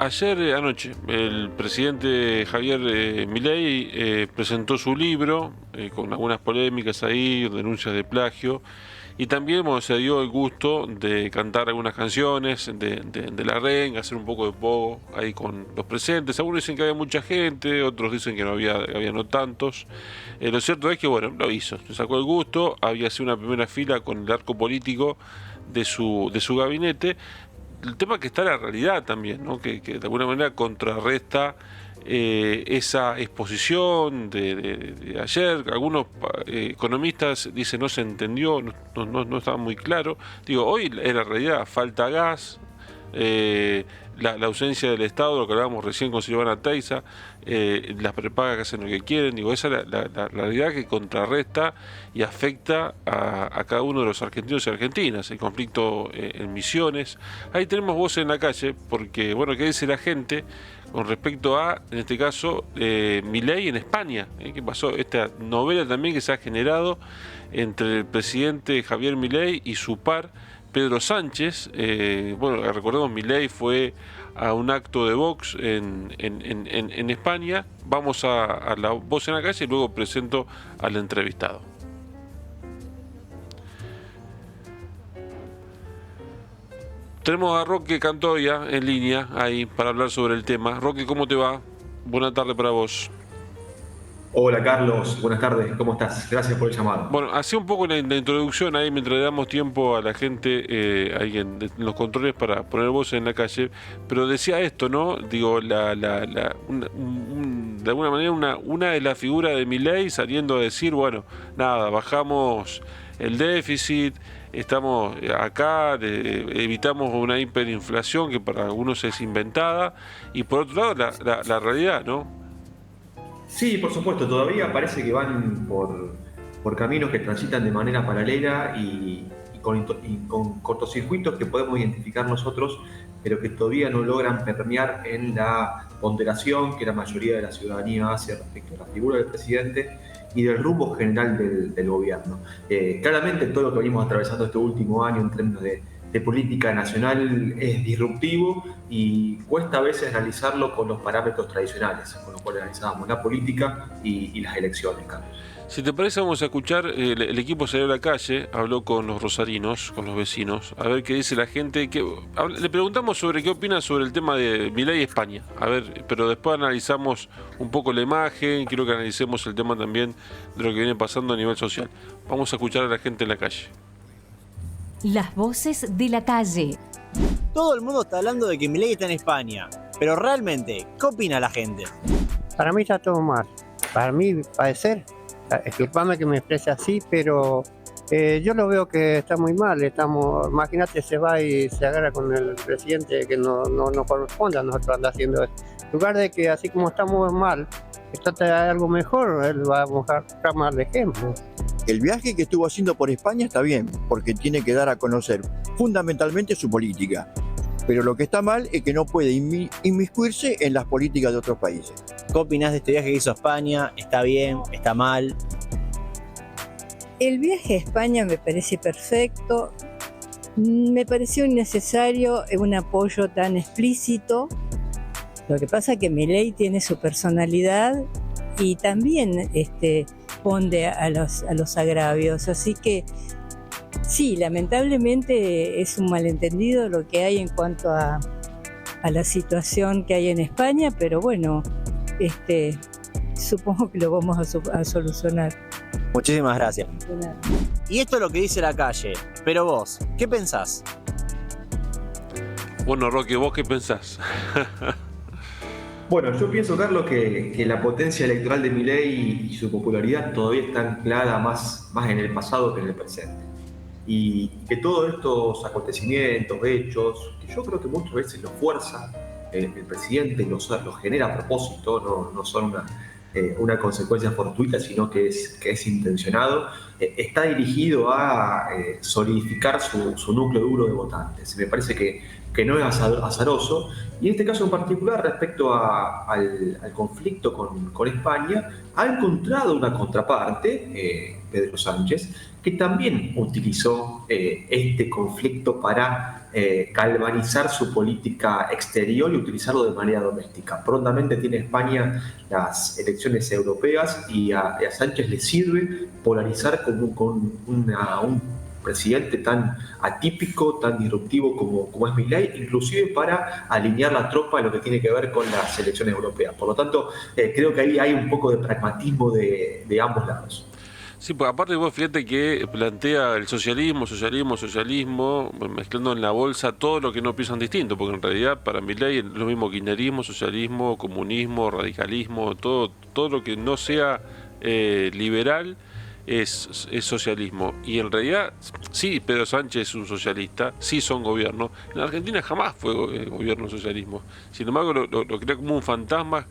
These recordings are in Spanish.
Anoche, el presidente Javier Milei presentó su libro con algunas polémicas ahí, denuncias de plagio, y también bueno, se dio el gusto de cantar algunas canciones de la renga, hacer un poco de pogo ahí con los presentes. Algunos dicen que había mucha gente, otros dicen que había no tantos. Lo cierto es que bueno, lo hizo, se sacó el gusto, había sido una primera fila con el arco político de su gabinete. El tema es que está la realidad también, ¿no? Que de alguna manera contrarresta esa exposición de ayer. Algunos economistas dicen no se entendió, no estaba muy claro. Digo, hoy es la realidad, falta gas, la ausencia del Estado, lo que hablábamos recién con Silvana Teiza, las prepagas que hacen lo que quieren. Digo, esa es la realidad que contrarresta y afecta a cada uno de los argentinos y argentinas. El conflicto en Misiones. Ahí tenemos voz en la calle, porque, bueno, ¿qué dice la gente con respecto a, en este caso, Milei en España? ¿Qué pasó? Esta novela también que se ha generado entre el presidente Javier Milei y su par Pedro Sánchez. Bueno, recordemos, Milei fue a un acto de Vox en España. Vamos a la voz en la calle y luego presento al entrevistado. Tenemos a Roque Cantoya en línea ahí para hablar sobre el tema. Roque, ¿cómo te va? Buena tarde para vos. Hola Carlos, buenas tardes, ¿cómo estás? Gracias por el llamado. Bueno, hacía un poco la introducción ahí mientras le damos tiempo a la gente ahí en los controles para poner voz en la calle, pero decía esto, ¿no? Digo, de alguna manera una de las figuras de Milei saliendo a decir, bueno, nada, bajamos el déficit, estamos acá, evitamos una hiperinflación que para algunos es inventada, y por otro lado la realidad, ¿no? Sí, por supuesto, todavía parece que van por caminos que transitan de manera paralela y con cortocircuitos que podemos identificar nosotros, pero que todavía no logran permear en la ponderación que la mayoría de la ciudadanía hace respecto a la figura del presidente y del rumbo general del gobierno. Claramente todo lo que venimos atravesando este último año en términos de política nacional es disruptivo y cuesta a veces analizarlo con los parámetros tradicionales, con los cuales analizábamos la política y las elecciones, Carlos. Si te parece, vamos a escuchar, el equipo salió a la calle, habló con los rosarinos, con los vecinos, a ver qué dice la gente. Le preguntamos sobre qué opina sobre el tema de Milei y España, a ver, pero después analizamos un poco la imagen, quiero que analicemos el tema también de lo que viene pasando a nivel social. Vamos a escuchar a la gente en la calle. Las voces de la calle. Todo el mundo está hablando de que Milei está en España, pero realmente, ¿qué opina la gente? Para mí está todo mal. Para mí, parecer, disculpame que me exprese así, pero yo lo veo que está muy mal. Imagínate, se va y se agarra con el presidente que no corresponde a nosotros andar haciendo eso. En lugar de que así como estamos mal, que trate de algo mejor, él va a mostrar más de ejemplo. El viaje que estuvo haciendo por España está bien, porque tiene que dar a conocer fundamentalmente su política. Pero lo que está mal es que no puede inmiscuirse en las políticas de otros países. ¿Qué opinás de este viaje que hizo a España? ¿Está bien? ¿Está mal? El viaje a España me parece perfecto. Me pareció innecesario un apoyo tan explícito. Lo que pasa es que Milei tiene su personalidad y también responde a los agravios. Así que sí, lamentablemente es un malentendido lo que hay en cuanto a la situación que hay en España, pero bueno, supongo que lo vamos a solucionar. Muchísimas gracias. Y esto es lo que dice la calle, pero vos, ¿qué pensás? Bueno, Roque, ¿vos qué pensás? Bueno, yo pienso, Carlos, que la potencia electoral de Milei y su popularidad todavía está anclada más en el pasado que en el presente. Y que todos estos acontecimientos, hechos, que yo creo que muchas veces los fuerza el presidente, los genera a propósito, no son una consecuencia fortuita, sino que es intencionado, está dirigido a solidificar su núcleo duro de votantes. Me parece que no es azaroso, y en este caso en particular, respecto al conflicto con España, ha encontrado una contraparte, Pedro Sánchez, que también utilizó este conflicto para galvanizar su política exterior y utilizarlo de manera doméstica. Prontamente tiene España las elecciones europeas y a Sánchez le sirve polarizar con un presidente tan atípico, tan disruptivo como es Milei, inclusive para alinear la tropa en lo que tiene que ver con las elecciones europeas. Por lo tanto, creo que ahí hay un poco de pragmatismo de ambos lados. Sí, pues aparte vos fíjate que plantea el socialismo, mezclando en la bolsa todo lo que no piensan distinto, porque en realidad para Milei es lo mismo kirchnerismo, socialismo, comunismo, radicalismo, todo lo que no sea liberal es socialismo. Y en realidad, sí, Pedro Sánchez es un socialista, sí son gobiernos. En Argentina jamás fue gobierno socialismo. Sin embargo, lo crea como un fantasma,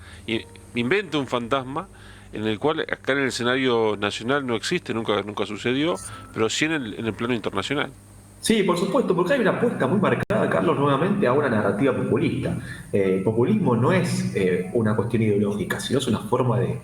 inventa un fantasma en el cual acá en el escenario nacional no existe, nunca sucedió, pero sí en el plano internacional. Sí, por supuesto, porque hay una apuesta muy marcada, Carlos, nuevamente a una narrativa populista. El populismo no es una cuestión ideológica, sino es una forma de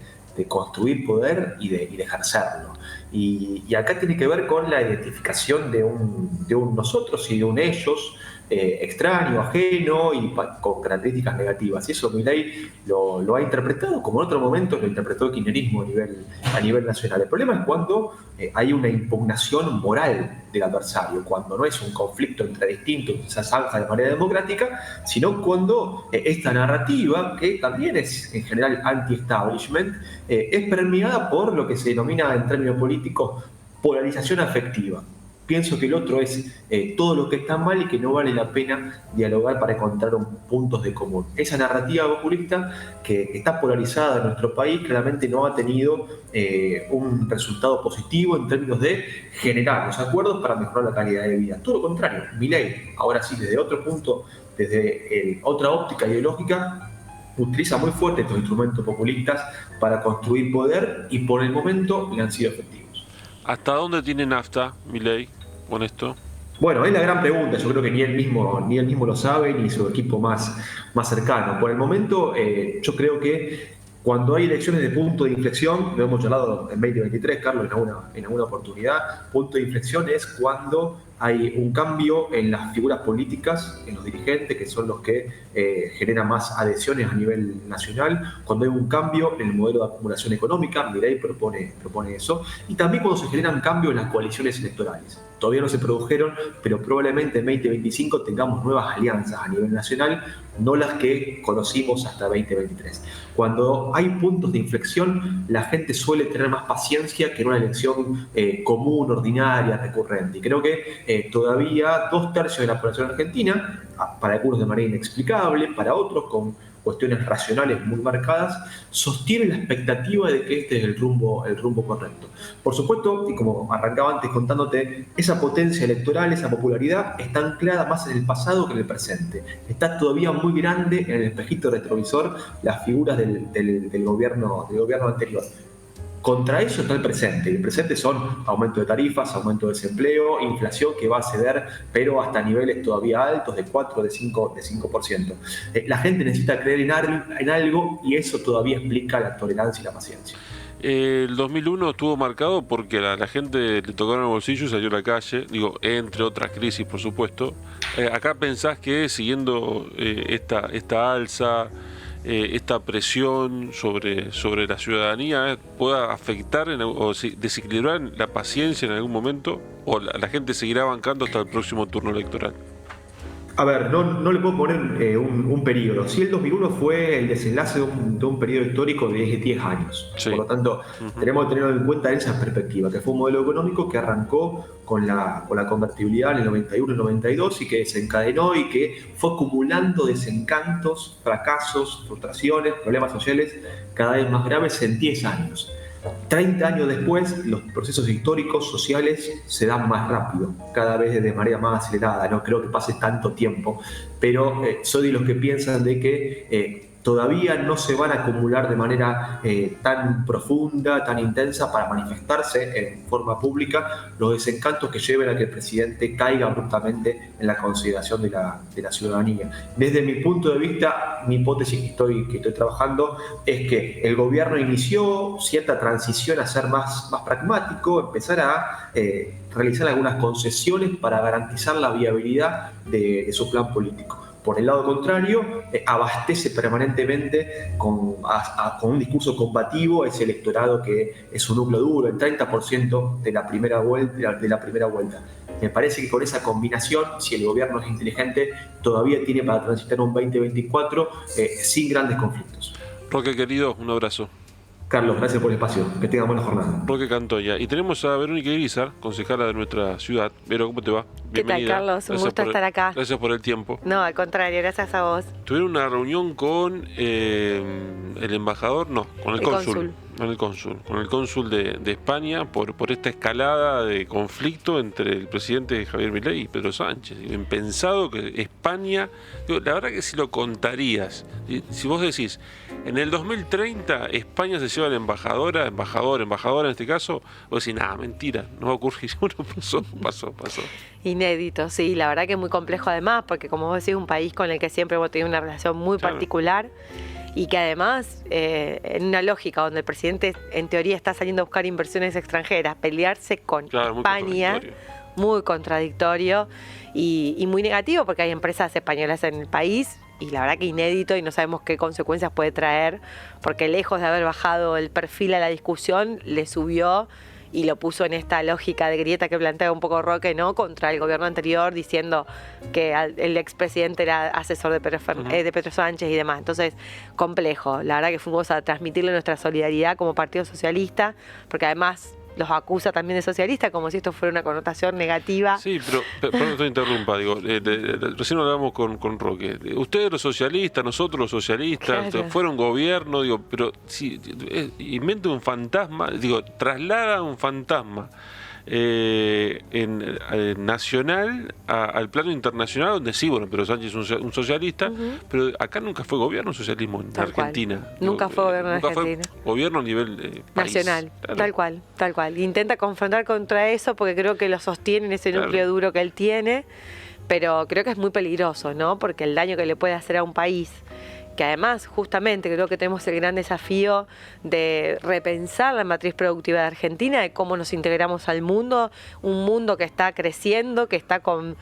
construir poder y de ejercerlo. Y acá tiene que ver con la identificación de un nosotros y de un ellos, extraño, ajeno y con características negativas. Y eso Milei lo ha interpretado, como en otro momento lo interpretó el kirchnerismo a nivel nacional. El problema es cuando hay una impugnación moral del adversario, cuando no es un conflicto entre distintos que se zanja de manera democrática, sino cuando esta narrativa, que también es en general anti-establishment, es permeada por lo que se denomina en términos políticos polarización afectiva. Pienso que el otro es todo lo que está mal y que no vale la pena dialogar para encontrar puntos de común. Esa narrativa populista que está polarizada en nuestro país claramente no ha tenido un resultado positivo en términos de generar los acuerdos para mejorar la calidad de vida. Todo lo contrario, Milei, ahora sí, desde otro punto, desde otra óptica ideológica, utiliza muy fuerte estos instrumentos populistas para construir poder y por el momento le han sido efectivos. ¿Hasta dónde tiene NAFTA, Milei, con esto? Bueno, es la gran pregunta. Yo creo que ni él mismo lo sabe, ni su equipo más cercano. Por el momento, yo creo que cuando hay elecciones de punto de inflexión, lo hemos charlado en 2023, Carlos, en alguna oportunidad, punto de inflexión es cuando hay un cambio en las figuras políticas, en los dirigentes, que son los que generan más adhesiones a nivel nacional, cuando hay un cambio en el modelo de acumulación económica, Milei propone eso, y también cuando se generan cambios en las coaliciones electorales. Todavía no se produjeron, pero probablemente en 2025 tengamos nuevas alianzas a nivel nacional, no las que conocimos hasta 2023. Cuando hay puntos de inflexión, la gente suele tener más paciencia que en una elección común, ordinaria, recurrente. Y creo que todavía 2/3 de la población argentina, para algunos de manera inexplicable, para otros con cuestiones racionales muy marcadas, sostienen la expectativa de que este es el rumbo correcto. Por supuesto, y como arrancaba antes contándote, esa potencia electoral, esa popularidad está anclada más en el pasado que en el presente. Está todavía muy grande en el espejito retrovisor las figuras del gobierno anterior. Contra eso está el presente. El presente son aumento de tarifas, aumento de desempleo, inflación que va a ceder, pero hasta niveles todavía altos de 4, de 5%. La gente necesita creer en algo y eso todavía explica la tolerancia y la paciencia. El 2001 estuvo marcado porque a la gente le tocaron el bolsillo y salió a la calle, entre otras crisis, por supuesto. Acá pensás que siguiendo esta alza, esta presión sobre la ciudadanía pueda afectar o desequilibrar la paciencia en algún momento, o la gente seguirá bancando hasta el próximo turno electoral? A ver, no le puedo poner un periodo. Sí, el 2001 fue el desenlace de un periodo histórico de 10 años. Sí. Por lo tanto, tenemos que tenerlo en cuenta en esa perspectiva, que fue un modelo económico que arrancó con la convertibilidad en el 91 y 92 y que desencadenó y que fue acumulando desencantos, fracasos, frustraciones, problemas sociales cada vez más graves en 10 años. 30 años después, los procesos históricos, sociales, se dan más rápido, cada vez de manera más acelerada. No creo que pase tanto tiempo, pero soy de los que piensan de que todavía no se van a acumular de manera tan profunda, tan intensa para manifestarse en forma pública los desencantos que lleven a que el presidente caiga abruptamente en la consideración de la ciudadanía. Desde mi punto de vista, mi hipótesis que estoy trabajando es que el gobierno inició cierta transición a ser más pragmático, empezar a realizar algunas concesiones para garantizar la viabilidad de su plan político. Por el lado contrario, abastece permanentemente con un discurso combativo a ese electorado que es un núcleo duro, el 30% de la primera vuelta. Me parece que con esa combinación, si el gobierno es inteligente, todavía tiene para transitar un 2024 sin grandes conflictos. Roque, querido, un abrazo. Carlos, gracias por el espacio. Que tengan buena jornada. Roque Cantoya. Y tenemos a Verónica Irizar, concejala de nuestra ciudad. Vero, ¿cómo te va? ¿Qué tal, Carlos? Un gusto estar acá. Gracias por el tiempo. No, al contrario, gracias a vos. Tuvieron una reunión con el embajador, no, con el cónsul. Con el cónsul de España por esta escalada de conflicto entre el presidente Javier Milei y Pedro Sánchez. Bien pensado que España, la verdad que si lo contarías, si vos decís, en el 2030 España se lleva la embajador en este caso, vos decís, nada, mentira, no va a ocurrir. Bueno, pasó. Inédito, sí, la verdad que es muy complejo además, porque como vos decís, es un país con el que siempre hemos tenido una relación muy particular. Y que además, en una lógica donde el presidente en teoría está saliendo a buscar inversiones extranjeras, pelearse con España, muy contradictorio y muy negativo, porque hay empresas españolas en el país y la verdad que inédito y no sabemos qué consecuencias puede traer, porque lejos de haber bajado el perfil a la discusión, le subió y lo puso en esta lógica de grieta que plantea un poco Roque, ¿no? Contra el gobierno anterior, diciendo que el expresidente era asesor de Pedro Sánchez y demás. Entonces, complejo. La verdad que fuimos a transmitirle nuestra solidaridad como Partido Socialista, porque además los acusa también de socialistas, como si esto fuera una connotación negativa. Sí, pero perdón que te interrumpa, digo, recién hablábamos con Roque. Ustedes los socialistas, nosotros los socialistas, claro, fueron gobierno, digo, pero si inventa un fantasma, digo, traslada un fantasma nacional al plano internacional, donde sí, bueno, Pedro Sánchez es un socialista, pero acá nunca fue gobierno socialismo en Argentina. Nunca fue gobierno en Argentina. Fue gobierno a nivel nacional, país. Claro. Tal cual. Intenta confrontar contra eso porque creo que lo sostiene en ese núcleo duro que él tiene, pero creo que es muy peligroso, ¿no? Porque el daño que le puede hacer a un país, que además justamente creo que tenemos el gran desafío de repensar la matriz productiva de Argentina, de cómo nos integramos al mundo, un mundo que está creciendo, que está con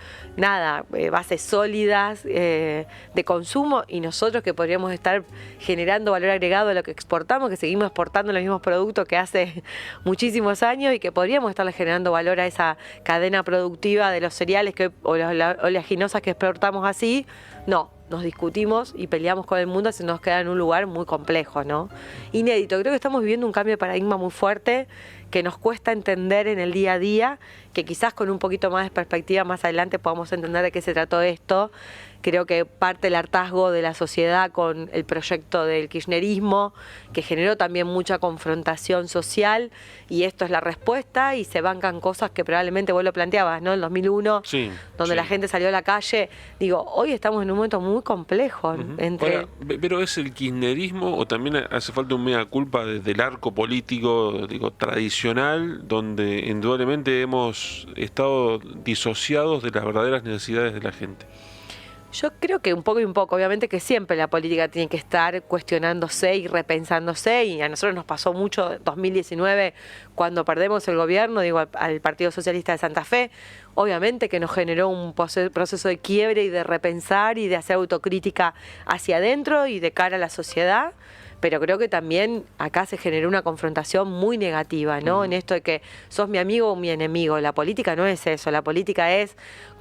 bases sólidas de consumo, y nosotros que podríamos estar generando valor agregado a lo que exportamos, que seguimos exportando los mismos productos que hace muchísimos años y que podríamos estarle generando valor a esa cadena productiva de los cereales o las oleaginosas que exportamos así. No, nos discutimos y peleamos con el mundo, se nos queda en un lugar muy complejo, ¿no? Inédito. Creo que estamos viviendo un cambio de paradigma muy fuerte que nos cuesta entender en el día a día, que quizás con un poquito más de perspectiva más adelante podamos entender de qué se trató esto. Creo que parte del hartazgo de la sociedad con el proyecto del kirchnerismo, que generó también mucha confrontación social, y esto es la respuesta, y se bancan cosas que probablemente vos lo planteabas, ¿no? El 2001, donde la gente salió a la calle. Digo, hoy estamos en un momento muy complejo. Ahora, pero ¿es el kirchnerismo o también hace falta un mea culpa desde el arco político, digo, tradicional, donde indudablemente hemos estado disociados de las verdaderas necesidades de la gente? Yo creo que un poco y un poco, obviamente que siempre la política tiene que estar cuestionándose y repensándose, y a nosotros nos pasó mucho en 2019 cuando perdemos el gobierno, al Partido Socialista de Santa Fe, obviamente que nos generó un proceso de quiebre y de repensar y de hacer autocrítica hacia adentro y de cara a la sociedad. Pero creo que también acá se generó una confrontación muy negativa, ¿no? En esto de que sos mi amigo o mi enemigo. La política no es eso, la política es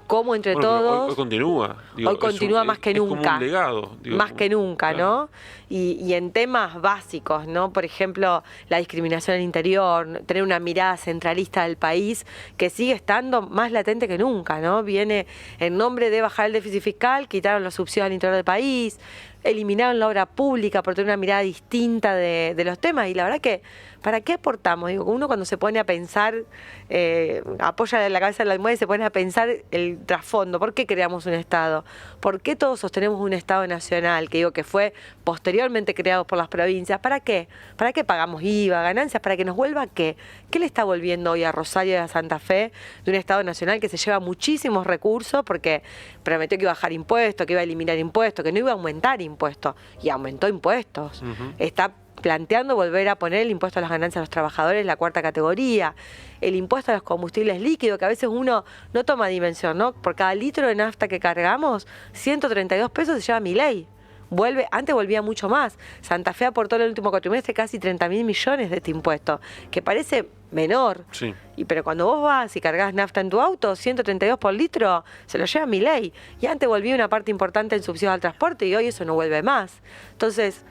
cómo entre todos... Hoy continúa. Hoy continúa más que nunca. Como un legado. Más que nunca, ¿no? Y en temas básicos, ¿no? Por ejemplo, la discriminación al interior, tener una mirada centralista del país que sigue estando más latente que nunca, ¿no? Viene en nombre de bajar el déficit fiscal, quitaron los subsidios al interior del país, eliminaron la obra pública por tener una mirada distinta de los temas. Y la verdad que, ¿para qué aportamos? Digo, uno cuando se pone a pensar, apoya la cabeza en la almohada y se pone a pensar el trasfondo. ¿Por qué creamos un Estado? ¿Por qué todos sostenemos un Estado nacional? Que digo que fue posteriormente creado por las provincias. ¿Para qué? ¿Para qué pagamos IVA, ganancias? ¿Para que nos vuelva qué? ¿Qué le está volviendo hoy a Rosario y a Santa Fe de un Estado nacional que se lleva muchísimos recursos porque prometió que iba a bajar impuestos, que iba a eliminar impuestos, que no iba a aumentar impuestos? Y aumentó impuestos. Está planteando volver a poner el impuesto a las ganancias a los trabajadores, la cuarta categoría, el impuesto a los combustibles líquidos, que a veces uno no toma dimensión, ¿no? Por cada litro de nafta que cargamos, 132 pesos se lleva Milei. Antes volvía mucho más. Santa Fe aportó en el último cuatrimestre casi 30.000 millones de este impuesto, que parece menor. Sí. Pero cuando vos vas y cargas nafta en tu auto, 132 por litro, se lo lleva Milei. Y antes volvía una parte importante en subsidios al transporte y hoy eso no vuelve más. Entonces,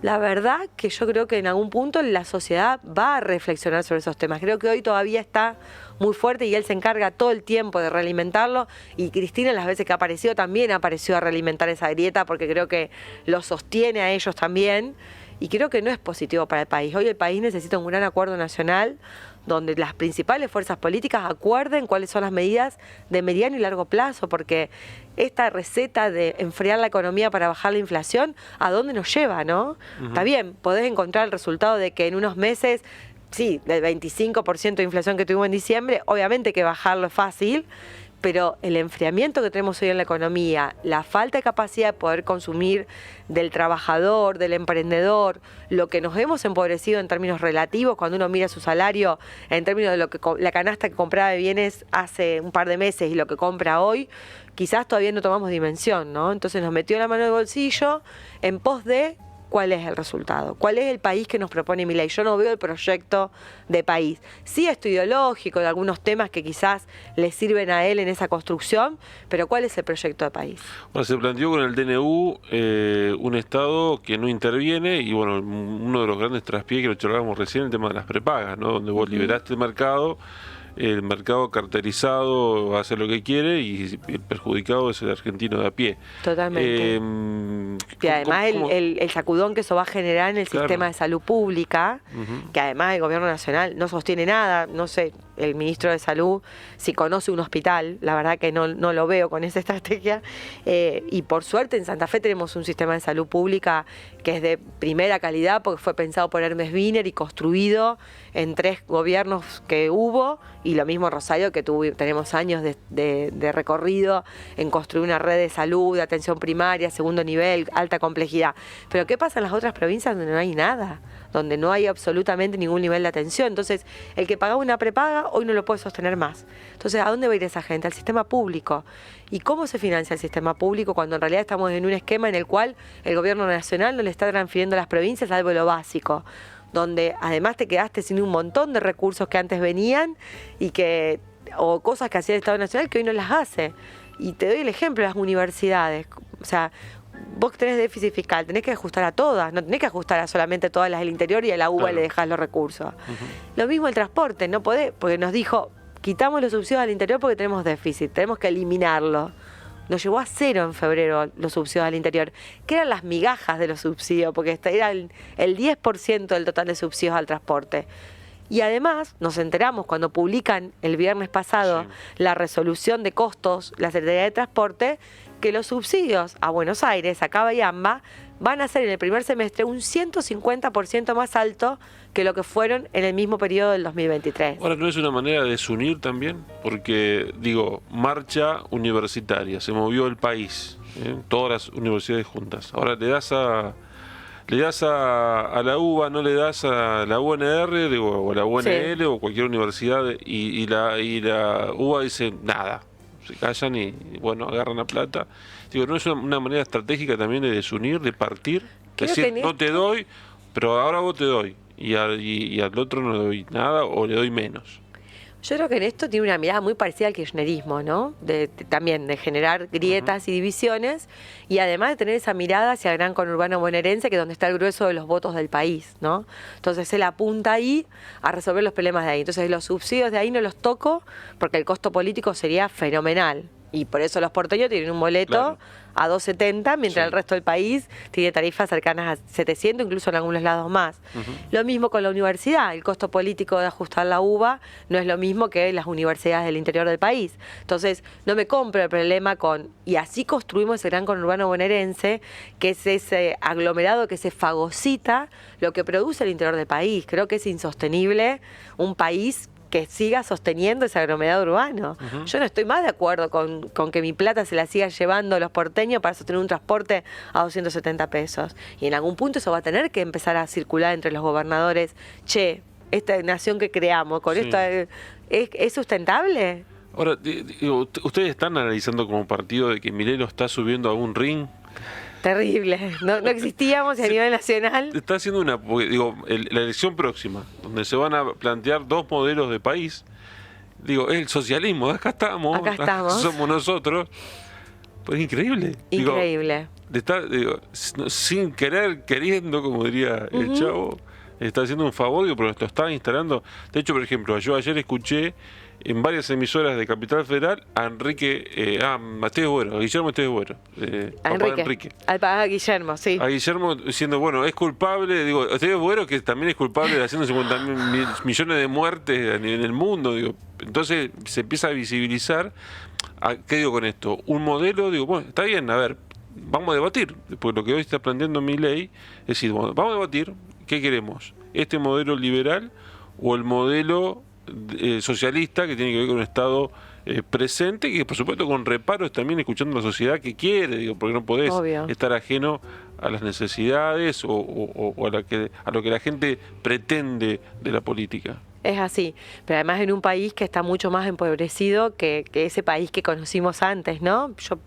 la verdad que yo creo que en algún punto la sociedad va a reflexionar sobre esos temas. Creo que hoy todavía está muy fuerte y él se encarga todo el tiempo de realimentarlo, y Cristina las veces que ha aparecido también apareció a realimentar esa grieta porque creo que lo sostiene a ellos también, y creo que no es positivo para el país. Hoy el país necesita un gran acuerdo nacional donde las principales fuerzas políticas acuerden cuáles son las medidas de mediano y largo plazo, porque esta receta de enfriar la economía para bajar la inflación, ¿a dónde nos lleva, no? Está bien, podés encontrar el resultado de que en unos meses, sí, del 25% de inflación que tuvimos en diciembre, obviamente que bajarlo es fácil, pero el enfriamiento que tenemos hoy en la economía, la falta de capacidad de poder consumir del trabajador, del emprendedor, lo que nos hemos empobrecido en términos relativos cuando uno mira su salario en términos de lo que la canasta que compraba de bienes hace un par de meses y lo que compra hoy, quizás todavía no tomamos dimensión, ¿no? Entonces nos metió la mano en el bolsillo en pos de ¿cuál es el resultado? ¿Cuál es el país que nos propone Milei? Yo no veo el proyecto de país. Sí, esto ideológico, de algunos temas que quizás le sirven a él en esa construcción, pero ¿cuál es el proyecto de país? Bueno, se planteó con el DNU un Estado que no interviene, y bueno, uno de los grandes traspiés que lo charlábamos recién, el tema de las prepagas, ¿no? Donde vos liberaste el mercado cartelizado hace lo que quiere y el perjudicado es el argentino de a pie. Totalmente. Y además el sacudón que eso va a generar en el sistema de salud pública, que además el gobierno nacional no sostiene nada, no sé, el ministro de Salud si conoce un hospital, la verdad que no lo veo con esa estrategia, y por suerte en Santa Fe tenemos un sistema de salud pública que es de primera calidad porque fue pensado por Hermes Wiener y construido en 3 gobiernos que hubo, y lo mismo Rosario, que tenemos años de recorrido en construir una red de salud, de atención primaria, segundo nivel, alta complejidad. Pero ¿qué pasa en las otras provincias donde no hay nada? Donde no hay absolutamente ningún nivel de atención. Entonces, el que pagaba una prepaga hoy no lo puede sostener más. Entonces, ¿a dónde va a ir esa gente? Al sistema público. ¿Y cómo se financia el sistema público cuando en realidad estamos en un esquema en el cual el gobierno nacional no le está transfiriendo a las provincias algo de lo básico? Donde además te quedaste sin un montón de recursos que antes venían o cosas que hacía el Estado Nacional que hoy no las hace. Y te doy el ejemplo de las universidades. O sea, vos tenés déficit fiscal, tenés que ajustar a todas, no tenés que ajustar a solamente todas las del interior y a la UBA le dejás los recursos. Lo mismo el transporte, no podés, porque nos dijo, quitamos los subsidios al interior porque tenemos déficit, tenemos que eliminarlo. Nos llevó a 0 en febrero los subsidios al interior, que eran las migajas de los subsidios, porque era el 10% del total de subsidios al transporte. Y además nos enteramos cuando publican el viernes pasado la resolución de costos, la Secretaría de Transporte, que los subsidios a Buenos Aires, a Cava y AMBA, van a ser en el primer semestre un 150% más alto que lo que fueron en el mismo periodo del 2023. Ahora, ¿no es una manera de desunir también? Porque, marcha universitaria, se movió el país, todas las universidades juntas. Ahora le das a la UBA, no le das a la UNR o a la UNL o cualquier universidad, y la UBA dice nada, se callan y agarran la plata. ¿No es una manera estratégica también de desunir, de partir? Decir, no te doy, pero ahora vos te doy, y al otro no le doy nada o le doy menos. Yo creo que en esto tiene una mirada muy parecida al kirchnerismo, ¿no? También de generar grietas y divisiones, y además de tener esa mirada hacia el gran conurbano bonaerense, que es donde está el grueso de los votos del país, ¿no? Entonces él apunta ahí a resolver los problemas de ahí. Entonces los subsidios de ahí no los toco porque el costo político sería fenomenal. Y por eso los porteños tienen un boleto Claro. a 2.70, mientras Sí. el resto del país tiene tarifas cercanas a 700, incluso en algunos lados más. Ujú. Lo mismo con la universidad. El costo político de ajustar la UBA no es lo mismo que las universidades del interior del país. Entonces, no me compro el problema con... Y así construimos ese gran conurbano bonaerense, que es ese aglomerado que se fagocita lo que produce el interior del país. Creo que es insostenible un país que siga sosteniendo ese aglomerado urbano. Yo no estoy más de acuerdo con que mi plata se la siga llevando los porteños para sostener un transporte a 270 pesos. Y en algún punto eso va a tener que empezar a circular entre los gobernadores. Che, esta nación que creamos, con Sí. esto, ¿es sustentable? Ahora, digo, ¿ustedes están analizando como partido de que Milei lo está subiendo a un ring? Terrible. No existíamos y a nivel nacional. Está haciendo una, porque, digo, la elección próxima, donde se van a plantear dos modelos de país, digo, es el socialismo, acá estamos, Acá estamos. somos nosotros, pues increíble. Digo, Increíble. digo, sin querer, queriendo, como diría el Chavo, está haciendo un favor, digo, pero lo está instalando. De hecho, por ejemplo, yo ayer escuché en varias emisoras de Capital Federal a Esteves Buero, a Guillermo Esteves Buero, papá de Enrique. A Guillermo, sí. A Guillermo diciendo, bueno, es culpable, digo, Esteves Buero que también es culpable de haciendo 50 millones de muertes en el mundo, digo. Entonces se empieza a visibilizar, ¿qué digo con esto? Un modelo, digo, bueno, está bien, a ver, vamos a debatir, porque lo que hoy está planteando Milei es decir, bueno, vamos a debatir, ¿qué queremos? ¿Este modelo liberal o el modelo socialista que tiene que ver con un Estado presente, que por supuesto con reparos también escuchando a la sociedad que quiere, digo, porque no podés Obvio. estar ajeno a las necesidades o a lo que la gente pretende de la política? Es así, pero además en un país que está mucho más empobrecido que ese país que conocimos antes, ¿no? Yo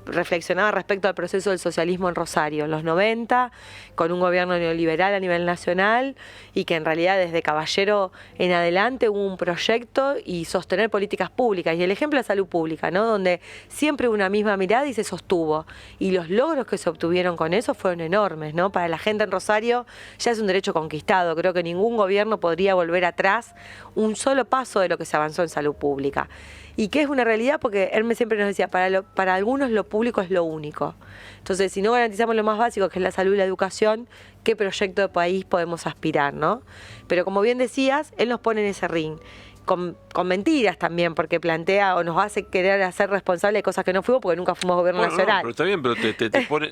reflexionaba respecto al proceso del socialismo en Rosario, en los 90, con un gobierno neoliberal a nivel nacional y que en realidad desde Caballero en adelante hubo un proyecto y sostener políticas públicas. Y el ejemplo es salud pública, ¿no? Donde siempre hubo una misma mirada y se sostuvo. Y los logros que se obtuvieron con eso fueron enormes, ¿no? Para la gente en Rosario ya es un derecho conquistado. Creo que ningún gobierno podría volver atrás un solo paso de lo que se avanzó en salud pública. Y que es una realidad porque Hermes siempre nos decía, para algunos lo público es lo único. Entonces, si no garantizamos lo más básico, que es la salud y la educación, ¿qué proyecto de país podemos aspirar, no? Pero como bien decías, él nos pone en ese ring. Con mentiras también, porque plantea o nos hace querer hacer responsable de cosas que no fuimos porque nunca fuimos gobierno Bueno, nacional. no, pero está bien, pero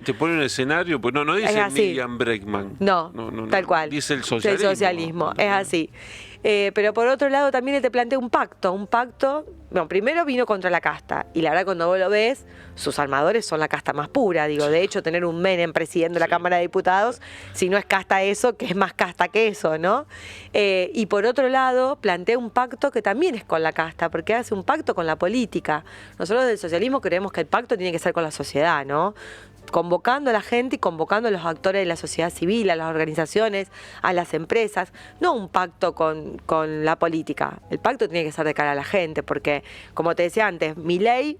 te pone un escenario, pues no dice así. Miriam Breckman. No, tal cual. Dice el socialismo. El socialismo, es así. Pero por otro lado también él te plantea un pacto. Bueno, primero vino contra la casta. Y la verdad cuando vos lo ves, sus armadores son la casta más pura. Digo, de hecho tener un Menem presidiendo la Cámara de Diputados, si no es casta eso, que es más casta que eso, ¿no? Y por otro lado plantea un pacto que también es con la casta, porque hace un pacto con la política. Nosotros del socialismo creemos que el pacto tiene que ser con la sociedad, ¿no? Convocando a la gente y convocando a los actores de la sociedad civil, a las organizaciones, a las empresas, no un pacto con la política. El pacto tiene que ser de cara a la gente, porque, como te decía antes, Milei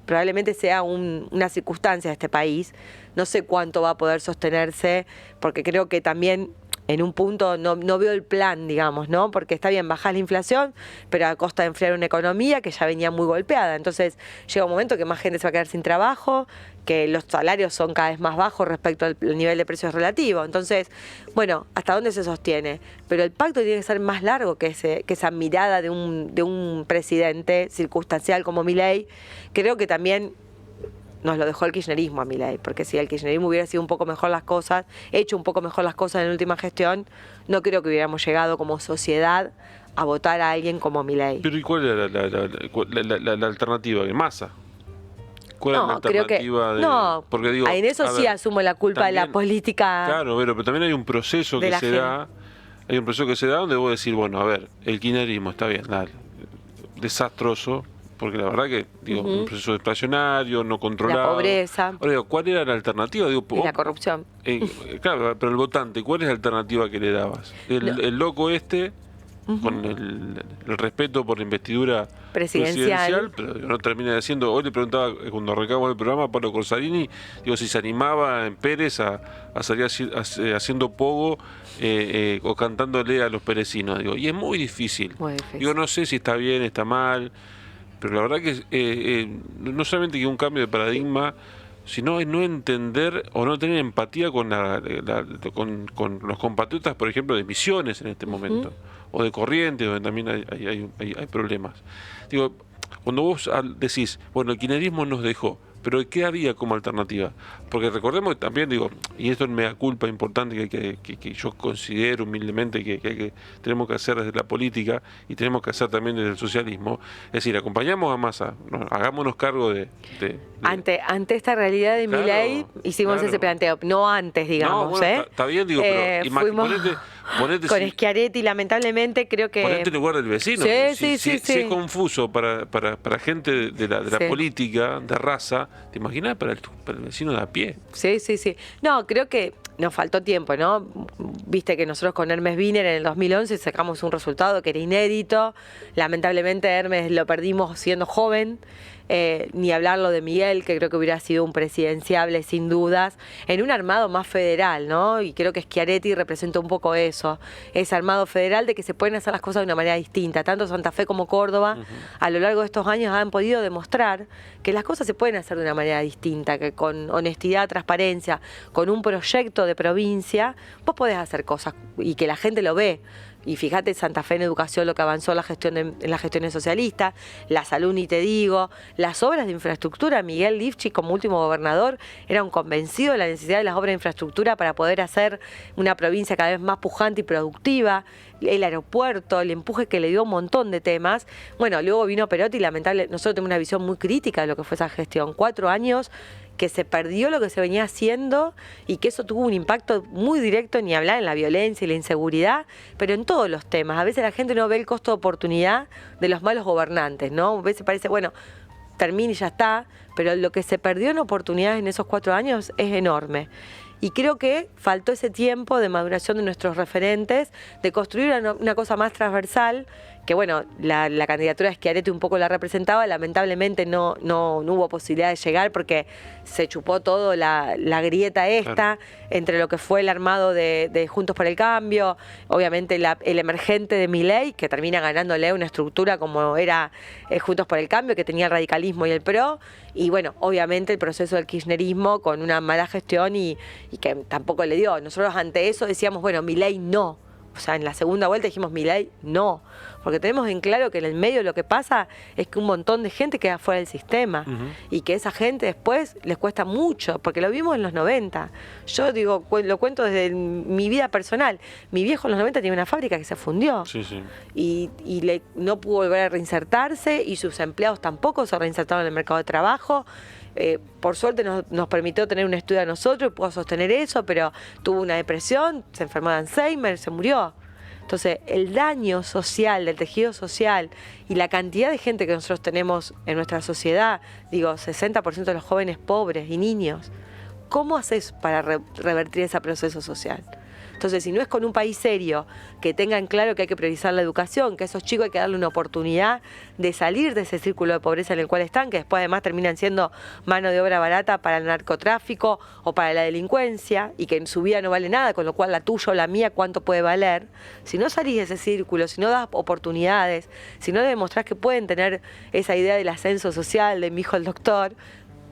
probablemente sea una circunstancia de este país. No sé cuánto va a poder sostenerse, porque creo que también en un punto no veo el plan, digamos, ¿no? Porque está bien, bajar la inflación, pero a costa de enfriar una economía que ya venía muy golpeada. Entonces llega un momento que más gente se va a quedar sin trabajo, que los salarios son cada vez más bajos respecto al nivel de precios relativo. Entonces, bueno, ¿hasta dónde se sostiene? Pero el pacto tiene que ser más largo que esa mirada de un presidente circunstancial como Milei. Creo que también nos lo dejó el kirchnerismo a Milei, porque si el kirchnerismo hubiera sido un poco mejor las cosas, hecho un poco mejor las cosas en la última gestión, no creo que hubiéramos llegado como sociedad a votar a alguien como Milei. Pero ¿y cuál era la alternativa? ¿Massa? ¿Cuál es la alternativa? No, porque digo, en eso sí asumo la culpa de la política. Claro, pero también hay un proceso que se da. Hay un proceso que se da donde vos decís, bueno, a ver, el kirchnerismo está bien, dale, desastroso, porque la verdad que, digo, un proceso inflacionario, no controlado. La pobreza. Ahora digo, ¿cuál era la alternativa? Digo, Y la corrupción. Claro, pero el votante, ¿cuál es la alternativa que le dabas? El loco con el respeto por la investidura presidencial, pero no termina haciendo. Hoy le preguntaba, cuando arrancamos el programa, a Pablo Corsarini, digo, si se animaba en Pérez a salir haciendo pogo o cantándole a los perecinos. Digo, y es muy difícil. Muy difícil. Digo, no sé si está bien, está mal, pero la verdad que no solamente que un cambio de paradigma, sino es no entender o no tener empatía con, con los compatriotas, por ejemplo, de Misiones en este momento, o de Corrientes, donde también hay problemas. Digo, cuando vos decís, bueno, el kirchnerismo nos dejó, pero ¿qué haría como alternativa? Porque recordemos que también, digo, y esto es una culpa importante que yo considero humildemente que tenemos que hacer desde la política y tenemos que hacer también desde el socialismo, es decir, acompañamos a Massa, hagámonos cargo de ante esta realidad de Milei, hicimos ese planteo, no antes, digamos. No, bueno, está bien, digo, pero ponete con Schiaretti, lamentablemente, creo que... Ponete en el lugar del vecino. Sí. Si es confuso para gente de la política, de raza, ¿te imaginas para el vecino de a pie? Sí. No, creo que nos faltó tiempo, ¿no? Viste que nosotros con Hermes Wiener en el 2011 sacamos un resultado que era inédito. Lamentablemente Hermes lo perdimos siendo joven. Ni hablarlo de Miguel, que creo que hubiera sido un presidenciable sin dudas, en un armado más federal, ¿no? Y creo que Schiaretti representa un poco eso, ese armado federal de que se pueden hacer las cosas de una manera distinta. Tanto Santa Fe como Córdoba, a lo largo de estos años han podido demostrar que las cosas se pueden hacer de una manera distinta, que con honestidad, transparencia, con un proyecto de provincia, vos podés hacer cosas y que la gente lo ve. Y fíjate, Santa Fe en educación, lo que avanzó en las gestiones socialistas, la salud ni te digo, las obras de infraestructura. Miguel Lifchitz, como último gobernador, era un convencido de la necesidad de las obras de infraestructura para poder hacer una provincia cada vez más pujante y productiva. El aeropuerto, el empuje que le dio un montón de temas. Bueno, luego vino Perotti y lamentablemente nosotros tenemos una visión muy crítica de lo que fue esa gestión. 4 años que se perdió lo que se venía haciendo y que eso tuvo un impacto muy directo, ni hablar en la violencia y la inseguridad, pero en todos los temas. A veces la gente no ve el costo de oportunidad de los malos gobernantes, ¿no? A veces parece, bueno, termina y ya está, pero lo que se perdió en oportunidades en esos 4 años es enorme. Y creo que faltó ese tiempo de maduración de nuestros referentes, de construir una cosa más transversal, que bueno, la candidatura de Schiaretti un poco la representaba, lamentablemente no hubo posibilidad de llegar porque se chupó todo la grieta esta, entre lo que fue el armado de Juntos por el Cambio, obviamente el emergente de Milei, que termina ganándole una estructura como era Juntos por el Cambio, que tenía el radicalismo y el PRO, y bueno, obviamente el proceso del kirchnerismo con una mala gestión y que tampoco le dio. Nosotros ante eso decíamos, bueno, Milei no. O sea, en la segunda vuelta dijimos Milei no, porque tenemos en claro que en el medio lo que pasa es que un montón de gente queda fuera del sistema y que esa gente después les cuesta mucho, porque lo vimos en los 90. Yo digo, lo cuento desde mi vida personal. Mi viejo en los 90 tenía una fábrica que se fundió y no pudo volver a reinsertarse y sus empleados tampoco se reinsertaron en el mercado de trabajo. Por suerte nos permitió tener un estudio a nosotros y pudo sostener eso, pero tuvo una depresión, se enfermó de Alzheimer, se murió. Entonces, el daño social, del tejido social y la cantidad de gente que nosotros tenemos en nuestra sociedad, digo, 60% de los jóvenes pobres y niños, ¿cómo haces para revertir ese proceso social? Entonces, si no es con un país serio, que tenga en claro que hay que priorizar la educación, que a esos chicos hay que darle una oportunidad de salir de ese círculo de pobreza en el cual están, que después además terminan siendo mano de obra barata para el narcotráfico o para la delincuencia, y que en su vida no vale nada, con lo cual la tuya o la mía, ¿cuánto puede valer? Si no salís de ese círculo, si no das oportunidades, si no le demostrás que pueden tener esa idea del ascenso social, de mi hijo el doctor,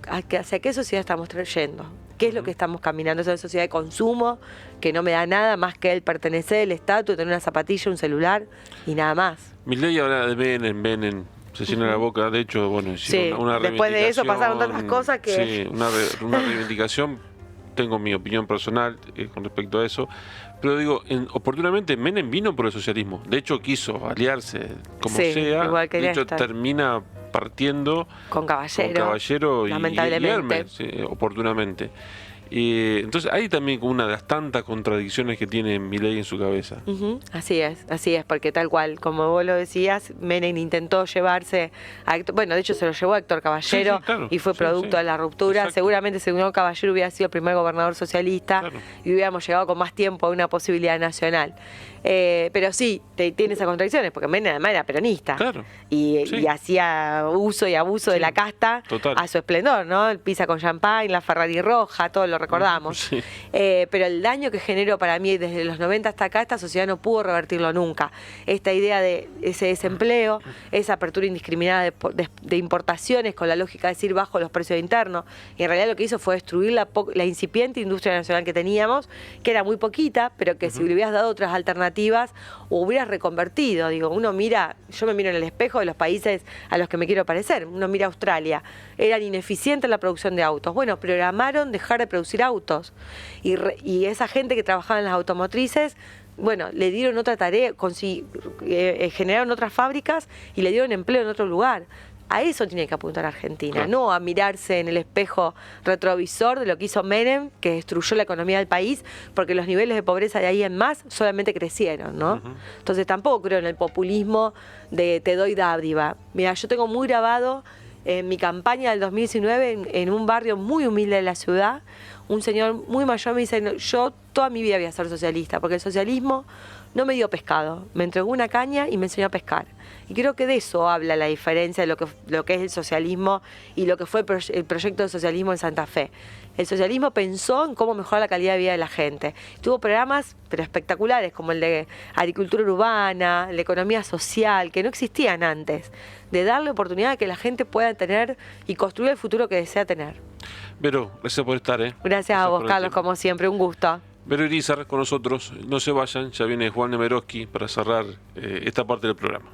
¿hacia qué sociedad estamos yendo? ¿Qué es lo que estamos caminando? Es una sociedad de consumo que no me da nada más que el pertenecer, el estatus, tener una zapatilla, un celular y nada más. Milei habla de Menem, se llena la boca. De hecho, bueno, una reivindicación. Después de eso pasaron tantas cosas que... Sí, una reivindicación. Tengo mi opinión personal con respecto a eso. Pero digo, oportunamente Menem vino por el socialismo. De hecho, quiso aliarse como sea. Igual que de hecho, termina partiendo con Caballero y lamentablemente. Hermes, oportunamente. Entonces hay también una de las tantas contradicciones que tiene Milei en su cabeza. Así es, porque tal cual, como vos lo decías, Menem intentó llevarse a Héctor, bueno, de hecho se lo llevó a Héctor Caballero, claro, y fue producto de la ruptura. Exacto. Seguramente si Caballero hubiera sido el primer gobernador socialista, claro, y hubiéramos llegado con más tiempo a una posibilidad nacional. Pero sí, tiene esas contradicciones, porque Menem además era peronista, claro, y hacía uso y abuso de la casta, total, a su esplendor, ¿no? El pizza con champán, la Ferrari roja, todo lo recordamos. Sí. Pero el daño que generó para mí desde los 90 hasta acá, esta sociedad no pudo revertirlo nunca. Esta idea de ese desempleo, esa apertura indiscriminada de importaciones con la lógica de decir bajo los precios internos, y en realidad lo que hizo fue destruir la incipiente industria nacional que teníamos, que era muy poquita, pero que si le hubieras dado otras alternativas, o hubieras reconvertido. Digo, uno mira, yo me miro en el espejo de los países a los que me quiero parecer. Uno mira Australia, eran ineficientes en la producción de autos. Bueno, programaron dejar de producir autos. Y esa gente que trabajaba en las automotrices, bueno, le dieron otra tarea, generaron otras fábricas y le dieron empleo en otro lugar. A eso tiene que apuntar Argentina, Claro. no a mirarse en el espejo retrovisor de lo que hizo Menem, que destruyó la economía del país, porque los niveles de pobreza de ahí en más solamente crecieron, ¿no? Entonces tampoco creo en el populismo de te doy dádiva. Mira, yo tengo muy grabado en mi campaña del 2019 en un barrio muy humilde de la ciudad, un señor muy mayor me dice, "No, yo toda mi vida voy a ser socialista, porque el socialismo no me dio pescado, me entregó una caña y me enseñó a pescar". Y creo que de eso habla la diferencia de lo que es el socialismo y lo que fue el proyecto de socialismo en Santa Fe. El socialismo pensó en cómo mejorar la calidad de vida de la gente. Tuvo programas pero espectaculares, como el de agricultura urbana, la economía social, que no existían antes, de darle oportunidad a que la gente pueda tener y construir el futuro que desea tener. Vero, gracias por estar. Gracias a vos, por el Carlos, tiempo. como siempre, un gusto. Vero Irizar con nosotros. No se vayan, ya viene Juan Nemeroski para cerrar esta parte del programa.